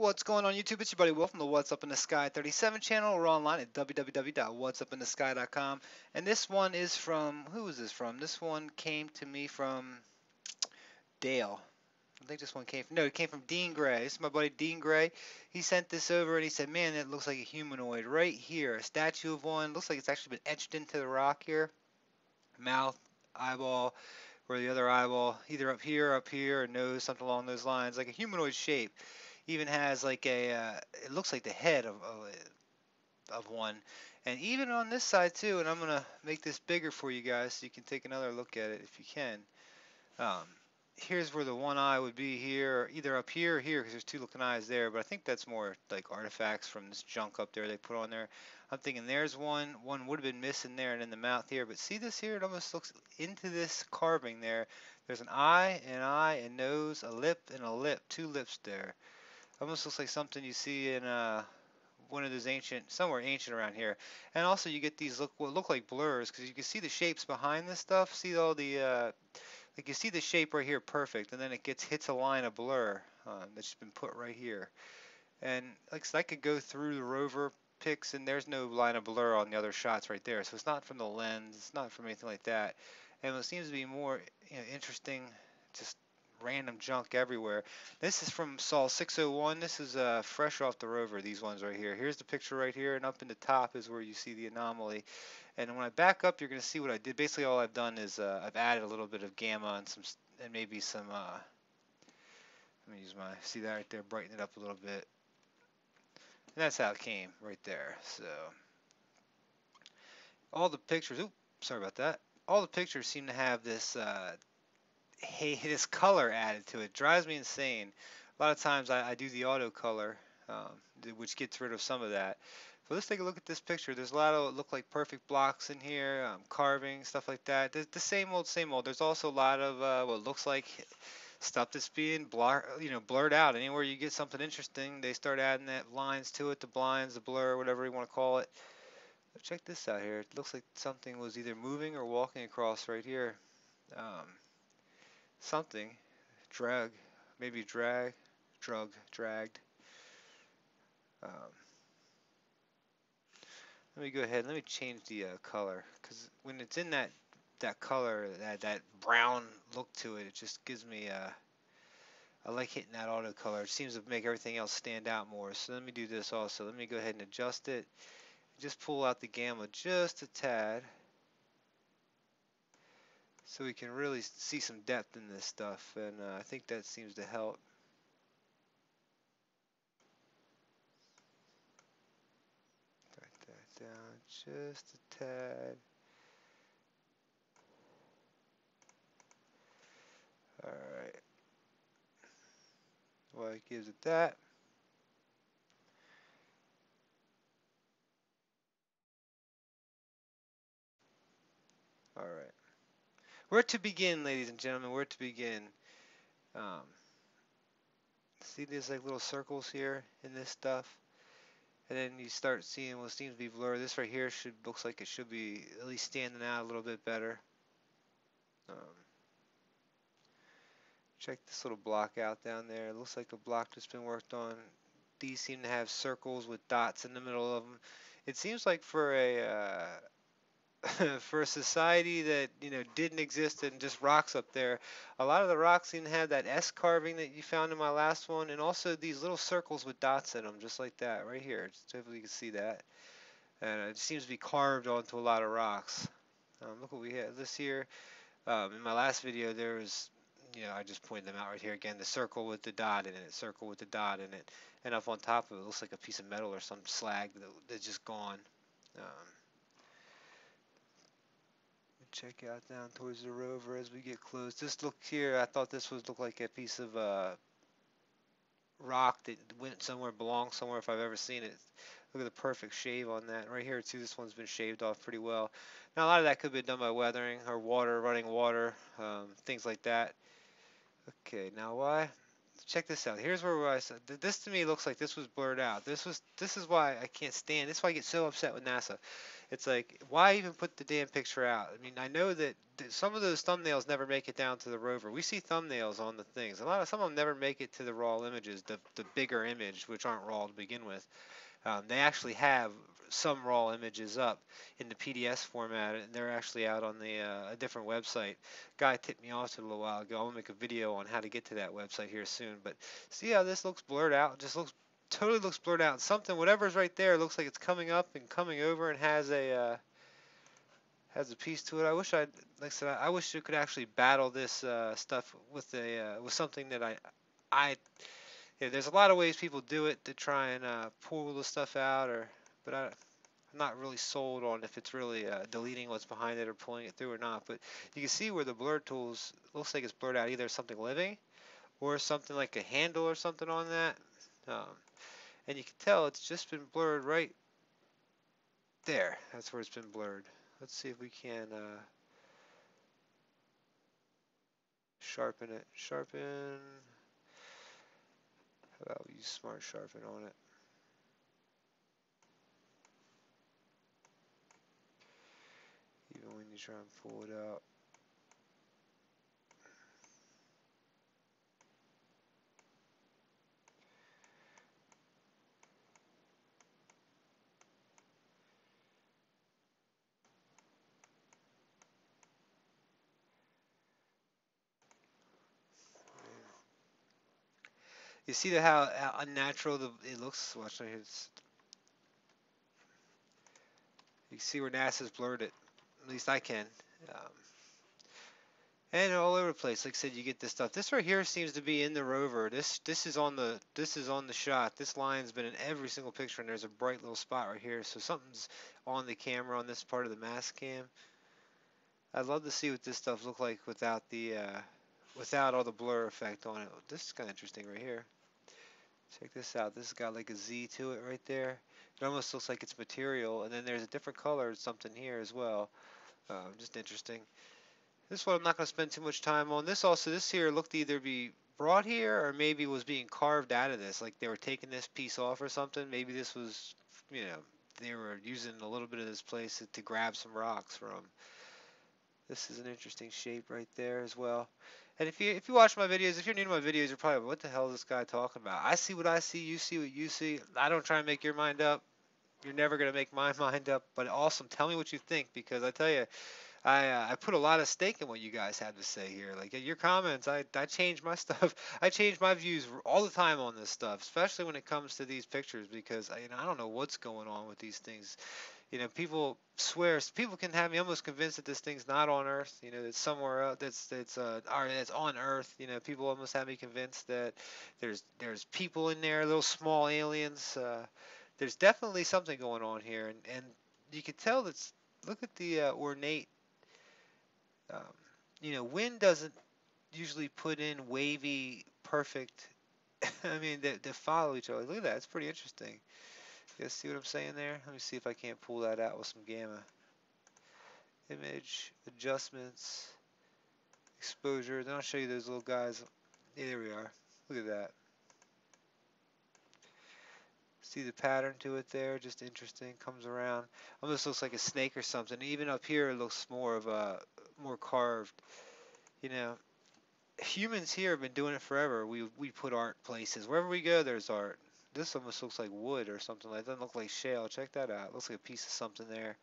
What's going on YouTube? It's your buddy Will from the What's Up in the Sky 37 channel. We're online at www.whatsupinthesky.com. And this one is from, who is this from? This one came to me from Dale. I think this one came from, no, it came from Dean Gray. This is my buddy Dean Gray. He sent this over and he said, man, it looks like a humanoid right here. A statue of one. Looks like it's actually been etched into the rock here. Mouth, eyeball, or the other eyeball, either up here, or nose, something along those lines, like a humanoid shape. Even has like a, it looks like the head of one. And even on this side too, and I'm going to make this bigger for you guys so you can take another look at it if you can. Um, Here's where the one eye would be here, either up here or here, because there's two looking eyes there, but I think that's more like artifacts from this junk up there they put on there. I'm thinking there's one would have been missing there and in the mouth here, but see this here? It almost looks into this carving there. There's an eye, a nose, a lip, and a lip, two lips there. Almost looks like something you see in one of those somewhere ancient around here. And also you get these what look like blurs, because you can see the shapes behind this stuff. See all the like you see the shape right here perfect, and then it hits a line of blur that's been put right here. And like so I could go through the rover pics, and there's no line of blur on the other shots right there. So it's not from the lens, it's not from anything like that. And what seems to be more interesting, just random junk everywhere. This is from Sol 601. This is fresh off the rover, these ones right here. Here's the picture right here, and up in the top is where you see the anomaly. And when I back up, you're going to see what I did. Basically, all I've done is I've added a little bit of gamma and maybe some, let me use see that right there, brighten it up a little bit. And that's how it came right there. So all the pictures, oops, sorry about that. All the pictures seem to have this this color added to it. Drives me insane. A lot of times I do the auto color, which gets rid of some of that. So let's take a look at this picture. There's a lot of look like perfect blocks in here, carving, stuff like that. The same old, same old. There's also a lot of what looks like stuff that's being blurred out. Anywhere you get something interesting, they start adding that lines to it, the blinds, the blur, whatever you want to call it. But check this out here. It looks like something was either moving or walking across right here. Something, drag, maybe dragged. Um, Let me go ahead. Let me change the color, because when it's in that color, that brown look to it, it just gives me I like hitting that auto color. It seems to make everything else stand out more. So let me do this also. Let me go ahead and adjust it. Just pull out the gamma just a tad, so we can really see some depth in this stuff, and I think that seems to help. Write that down just a tad. Alright. Well, it gives it that. Alright. Where to begin, ladies and gentlemen? Where to begin? Um, See these like little circles here in this stuff? And then you start seeing what seems to be blurred. This right here looks like it should be at least standing out a little bit better. Check this little block out down there. It looks like a block that's been worked on. These seem to have circles with dots in the middle of them. It seems like for a for a society that didn't exist and just rocks up there, a lot of the rocks seem to have that S carving that you found in my last one, and also these little circles with dots in them, just like that right here. Just hopefully you can see that. And it seems to be carved onto a lot of rocks. Look what we have this here. In my last video, there was, I just pointed them out right here again. The circle with the dot in it, circle with the dot in it, and up on top of it, looks like a piece of metal or some slag that's just gone. Check out down towards the rover as we get close. This look here, I thought this would look like a piece of rock that went somewhere, belonged somewhere if I've ever seen it. Look at the perfect shave on that. Right here too, this one's been shaved off pretty well. Now a lot of that could be done by weathering or water, running water, things like that. Okay, now why? check this out. Here's where I said this to me looks like this was blurred out. This is why I can't stand. This is why I get so upset with NASA. It's like, why even put the damn picture out? I mean, I know that some of those thumbnails never make it down to the rover. We see thumbnails on the things. Some of them never make it to the raw images, the bigger image, which aren't raw to begin with. They actually have some raw images up in the PDS format, and they're actually out on a different website. Guy tipped me off to it a little while ago. I'll make a video on how to get to that website here soon. But see how this looks blurred out? It just totally looks blurred out. Something, whatever's right there, looks like it's coming up and coming over and has a piece to it. Like I said, I wish it could actually battle this stuff with something that yeah, there's a lot of ways people do it to try and pull the stuff out, but I'm not really sold on if it's really deleting what's behind it or pulling it through or not. But you can see where the blur tools looks like it's blurred out either something living or something like a handle or something on that. And you can tell it's just been blurred right there. That's where it's been blurred. Let's see if we can sharpen it. Sharpen. How about we use Smart Sharpen on it? Even when you try and pull it out. You see how unnatural it looks? Watch right here. You can see where NASA's blurred it. At least I can. Um, and all over the place. Like I said, you get this stuff. This right here seems to be in the rover. This is on the shot. This line's been in every single picture, and there's a bright little spot right here. So something's on the camera on this part of the mask cam. I'd love to see what this stuff look like without without all the blur effect on it. This is kind of interesting right here. Check this out. This has got like a Z to it right there. It almost looks like it's material, and then there's a different color something here as well. Just interesting. This one I'm not going to spend too much time on. This here looked to either be brought here or maybe was being carved out of this. Like they were taking this piece off or something. Maybe this was, they were using a little bit of this place to grab some rocks from. This is an interesting shape right there as well. And if you watch my videos, if you're new to my videos, you're probably, what the hell is this guy talking about? I see what I see, you see what you see. I don't try and make your mind up. You're never going to make my mind up. But awesome, tell me what you think, because I tell you, I put a lot of stake in what you guys have to say here. Like your comments, I change my stuff. I change my views all the time on this stuff, especially when it comes to these pictures, because I don't know what's going on with these things. People can have me almost convinced that this thing's not on Earth. It's somewhere else. That's on Earth. People almost have me convinced that there's people in there, little small aliens. There's definitely something going on here, and you can tell that's. Look at the ornate. Wind doesn't usually put in wavy, perfect. I mean, they follow each other. Look at that. It's pretty interesting. You guys see what I'm saying there? Let me see if I can't pull that out with some gamma. Image, adjustments, exposure. Then I'll show you those little guys. Yeah, there we are. Look at that. See the pattern to it there? Just interesting. Comes around. Almost looks like a snake or something. Even up here, it looks more carved. Humans here have been doing it forever. We put art places. Wherever we go, there's art. This almost looks like wood or something. It doesn't look like shale. Check that out. It looks like a piece of something there.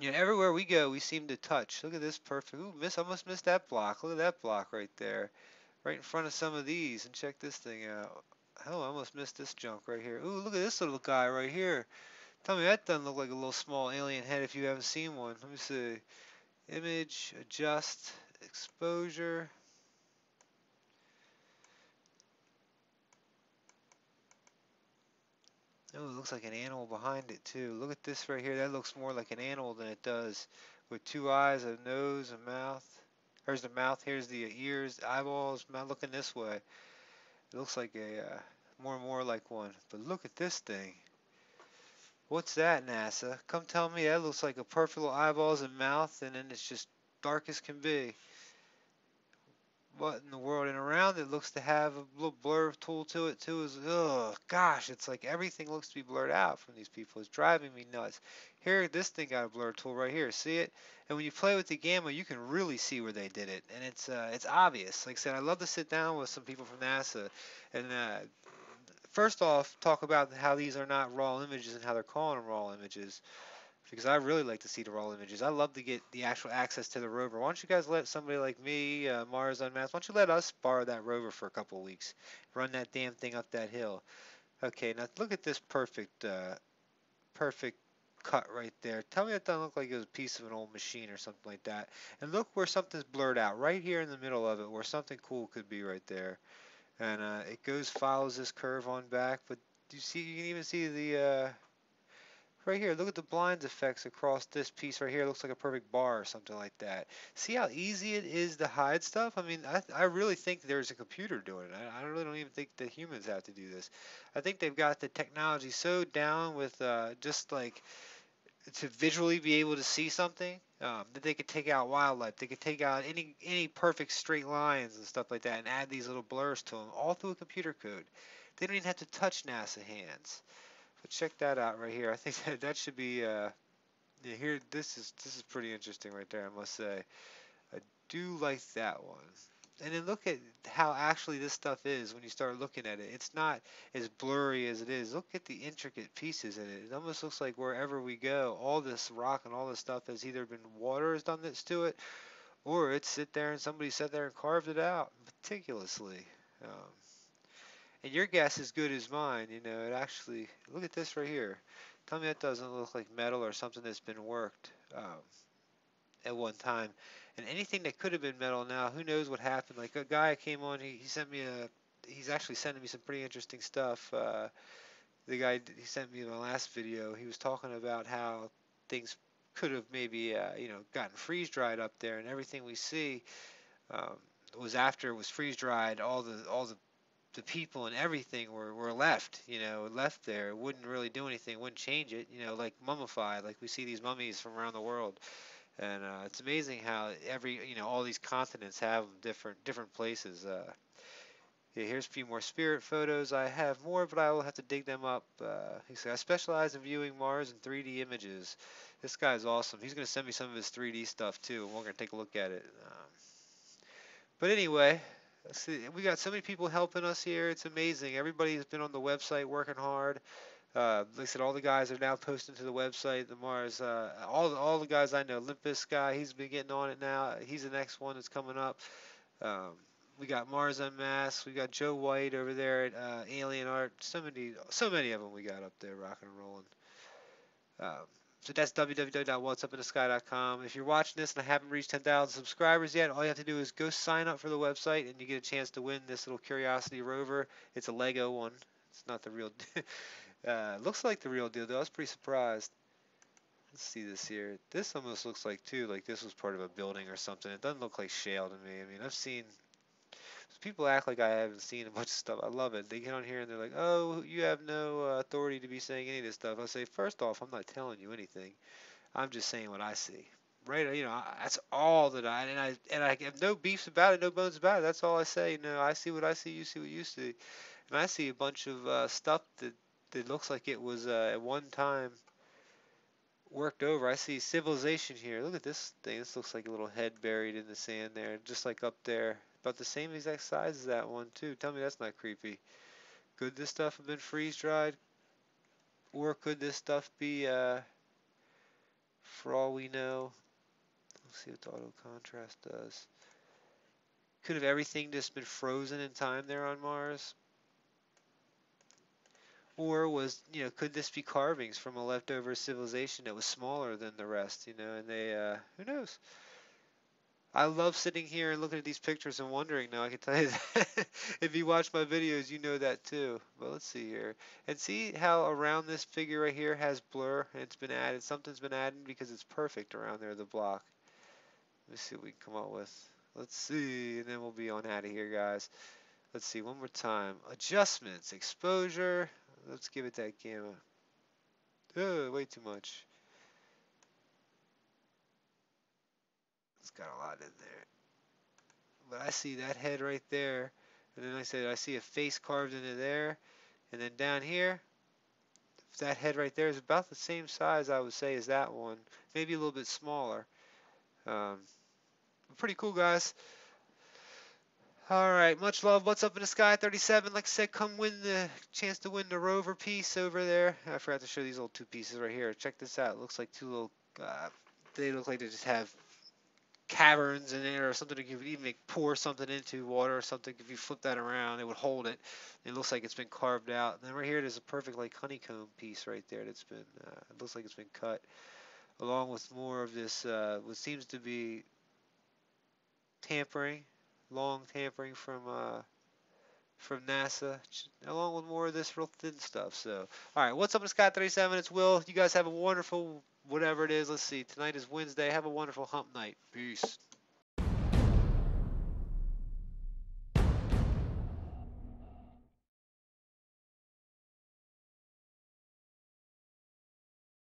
Everywhere we go, we seem to touch. Look at this perfect. Ooh, almost missed that block. Look at that block right there. Right in front of some of these. And check this thing out. Hell, I almost missed this junk right here. Ooh, look at this little guy right here. Tell me that doesn't look like a little small alien head if you haven't seen one. Let me see. Image, adjust, exposure. Oh, it looks like an animal behind it too. Look at this right here. That looks more like an animal than it does. With two eyes, a nose, a mouth. Here's the mouth. Here's the ears, eyeballs. Mouth looking this way. It looks like a more and more like one. But look at this thing. What's that, NASA? Come tell me that looks like a perfect little eyeballs and mouth, and then it's just dark as can be. what in the world? And around it looks to have a little blur tool to it too. Is oh gosh, it's like everything looks to be blurred out from these people. It's driving me nuts. Here, this thing got a blur tool right here. See it? And when you play with the gamma, you can really see where they did it, and it's obvious. Like I said, I love to sit down with some people from NASA, and first off, talk about how these are not raw images and how they're calling them raw images because I really like to see the raw images. I love to get the actual access to the rover. Why don't you guys let somebody like me, Mars Unmasked, why don't you let us borrow that rover for a couple of weeks? Run that damn thing up that hill. Okay, now look at this perfect cut right there. Tell me that doesn't look like it was a piece of an old machine or something like that. And look where something's blurred out, right here in the middle of it, where something cool could be right there. And it follows this curve on back, but you can even see the right here, look at the blinds effects across this piece right here. It looks like a perfect bar or something like that. See how easy it is to hide stuff? I mean, I really think there's a computer doing it. I really don't even think that humans have to do this. I think they've got the technology so down with just like to visually be able to see something that they could take out wildlife. They could take out any perfect straight lines and stuff like that and add these little blurs to them all through a computer code. They don't even have to touch NASA hands. But check that out right here. I think that should be yeah, here this is pretty interesting right there, I must say. I do like that one. And then look at how actually this stuff is when you start looking at it. It's not as blurry as it is. Look at the intricate pieces in it. It almost looks like wherever we go, all this rock and all this stuff has either been water has done this to it, or it's sit there and somebody sat there and carved it out meticulously. Um, and your guess is good as mine. You know, it actually, look at this right here. Tell me that doesn't look like metal or something that's been worked at one time. And anything that could have been metal now, who knows what happened. Like a guy came on, he sent me he's actually sending me some pretty interesting stuff. The guy, he sent me my last video, he was talking about how things could have maybe, gotten freeze dried up there and everything we see um, was after it was freeze dried, all the people and everything were left, left there. It wouldn't really do anything, wouldn't change it, like mummified, like we see these mummies from around the world. And it's amazing how all these continents have different places. Yeah, here's a few more spirit photos. I have more, but I will have to dig them up. He said, I specialize in viewing Mars in 3D images. This guy's awesome. He's going to send me some of his 3D stuff too, and we're going to take a look at it. But anyway, see, we got so many people helping us here. It's amazing. Everybody's been on the website working hard. Like I said, all the guys are now posting to the website. The Mars, all the guys I know, Olympus guy, he's been getting on it now. He's the next one that's coming up. Um, we got Mars Unmasked. We got Joe White over there at Alien Art. So many of them we got up there rocking and rolling. So that's www.whatsupinthesky.com. If you're watching this and I haven't reached 10,000 subscribers yet, all you have to do is go sign up for the website and you get a chance to win this little Curiosity rover. It's a Lego one. It's not the real. Looks like the real deal though. I was pretty surprised. Let's see this here. This almost looks like too, like this was part of a building or something. It doesn't look like shale to me. I mean, I've seen people act like I haven't seen a bunch of stuff. I love it. They get on here and they're like, "Oh, you have no authority to be saying any of this stuff." I say, first off, I'm not telling you anything. I'm just saying what I see. Right? That's all that I have no beefs about it, no bones about it. That's all I say. I see what I see. You see what you see. And I see a bunch of stuff that looks like it was at one time worked over. I see civilization here. Look at this thing. This looks like a little head buried in the sand there, just like up there. About the same exact size as that one too. Tell me that's not creepy. Could this stuff have been freeze dried? Or could this stuff be, for all we know, let's see what the auto contrast does. Could have everything just been frozen in time there on Mars? Or could this be carvings from a leftover civilization that was smaller than the rest, and they, who knows? I love sitting here and looking at these pictures and wondering now. I can tell you that if you watch my videos, you know that too. But let's see here. And see how around this figure right here has blur and it's been added. Something's been added because it's perfect around there, the block. Let me see what we can come up with. Let's see, and then we'll be on out of here, guys. Let's see, one more time. Adjustments, exposure. Let's give it that gamma. Oh, way too much. It's got a lot in there. but I see that head right there. And then like I said, I see a face carved into there. And then down here, that head right there is about the same size, I would say, as that one. Maybe a little bit smaller. Um, Pretty cool, guys. All right, much love. What's up in the sky? 37. Like I said, come win the chance to win the rover piece over there. I forgot to show these little two pieces right here. Check this out. It looks like two little. They look like they just have caverns in there or something. You could even pour something into water or something. If you flip that around, it would hold it. It looks like it's been carved out. And then right here, there's a perfect like honeycomb piece right there that's been. It looks like it's been cut, along with more of this. What seems to be tampering, long tampering from NASA, along with more of this real thin stuff. So, all right, what's up in Scott 37? It's Will. You guys have a wonderful whatever it is. Let's see. Tonight is Wednesday. Have a wonderful hump night. Peace.